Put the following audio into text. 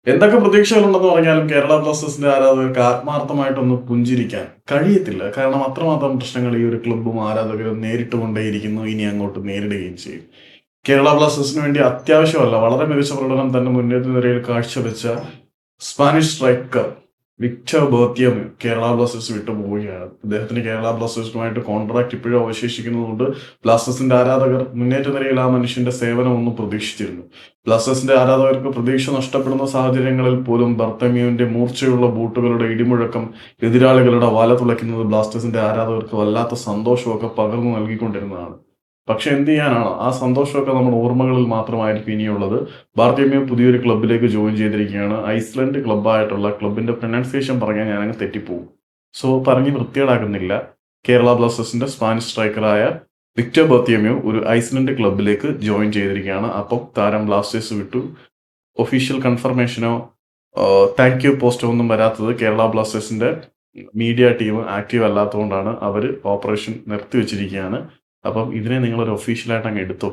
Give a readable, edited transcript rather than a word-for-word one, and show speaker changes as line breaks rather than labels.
എന്തൊക്കെ പ്രതീക്ഷകളുണ്ടെന്ന് പറഞ്ഞാലും കേരള ബ്ലാസ്റ്റേഴ്സിന്റെ ആരാധകർക്ക് ആത്മാർത്ഥമായിട്ടൊന്ന് പുഞ്ചിരിക്കാൻ കഴിയത്തില്ല. കാരണം അത്രമാത്രം പ്രശ്നങ്ങൾ ഈ ഒരു ക്ലബ്ബും ആരാധകരും നേരിട്ട് കൊണ്ടേയിരിക്കുന്നു. ഇനി അങ്ങോട്ട് നേരിടുകയും ചെയ്യും. കേരള ബ്ലാസ്റ്റേഴ്സിന് വേണ്ടി അത്യാവശ്യമല്ല, വളരെ മികച്ച പ്രകടനം തന്നെ മുന്നേറ്റ നിരയിൽ കാഴ്ചവെച്ച സ്പാനിഷ് സ്ട്രൈക്കർ വിക്ടർ ബോത്തിയമ കേരള ബ്ലാസ്റ്റേഴ്സ് വിട്ടുപോവുകയാണ്. അദ്ദേഹത്തിന് കേരള ബ്ലാസ്റ്റേഴ്സുമായിട്ട് കോൺട്രാക്ട് ഇപ്പോഴും അവശേഷിക്കുന്നതുകൊണ്ട് ബ്ലാസ്റ്റേഴ്സിന്റെ ആരാധകർ മുന്നേറ്റ നിരയിൽ ആ മനുഷ്യന്റെ സേവനം ഒന്ന് പ്രതീക്ഷിച്ചിരുന്നു. ബ്ലാസ്റ്റേഴ്സിന്റെ ആരാധകർക്ക് പ്രതീക്ഷ നഷ്ടപ്പെടുന്ന സാഹചര്യങ്ങളിൽ പോലും ബർത്തമ്യുവിന്റെ മൂർച്ചയുള്ള ബൂട്ടുകളുടെ ഇടിമുഴക്കം എതിരാളികളുടെ വല തുളയ്ക്കുന്നത് ബ്ലാസ്റ്റേഴ്സിന്റെ ആരാധകർക്ക് വല്ലാത്ത സന്തോഷമൊക്കെ പകർന്നു നൽകിക്കൊണ്ടിരുന്നതാണ്. പക്ഷെ എന്ത് ചെയ്യാനാണ്, ആ സന്തോഷമൊക്കെ നമ്മുടെ ഓർമ്മകളിൽ മാത്രമായിരിക്കും ഇനിയുള്ളത്. ബാർത്തിമേയ പുതിയൊരു ക്ലബ്ബിലേക്ക് ജോയിൻ ചെയ്തിരിക്കുകയാണ്. ഐസ്ലൻഡ് ക്ലബ്ബായിട്ടുള്ള ക്ലബിന്റെ പ്രൊനൗൺസിയേഷൻ പറഞ്ഞാൽ ഞാനങ്ങ് തെറ്റിപ്പോവും. സോ പറഞ്ഞ് വൃത്തികേടാക്കുന്നില്ല. കേരള ബ്ലാസ്റ്റേഴ്സിന്റെ സ്പാനിഷ് സ്ട്രൈക്കറായ വിക്ടർ ബർത്തിമേയ ഒരു ഐസ്ലൻഡ് ക്ലബ്ബിലേക്ക് ജോയിൻ ചെയ്തിരിക്കുകയാണ്. അപ്പം താരം ബ്ലാസ്റ്റേഴ്സ് വിട്ടു. ഒഫീഷ്യൽ കൺഫർമേഷനോ താങ്ക് യു പോസ്റ്റോ ഒന്നും വരാത്തത് കേരള ബ്ലാസ്റ്റേഴ്സിന്റെ മീഡിയ ടീം ആക്റ്റീവ് അല്ലാത്തതുകൊണ്ടാണ്. അവർ ഓപ്പറേഷൻ നിർത്തിവെച്ചിരിക്കുകയാണ്. അപ്പം ഇതിനെ നിങ്ങളൊരു ഒഫീഷ്യലായിട്ട് അങ്ങ് എടുത്തോ.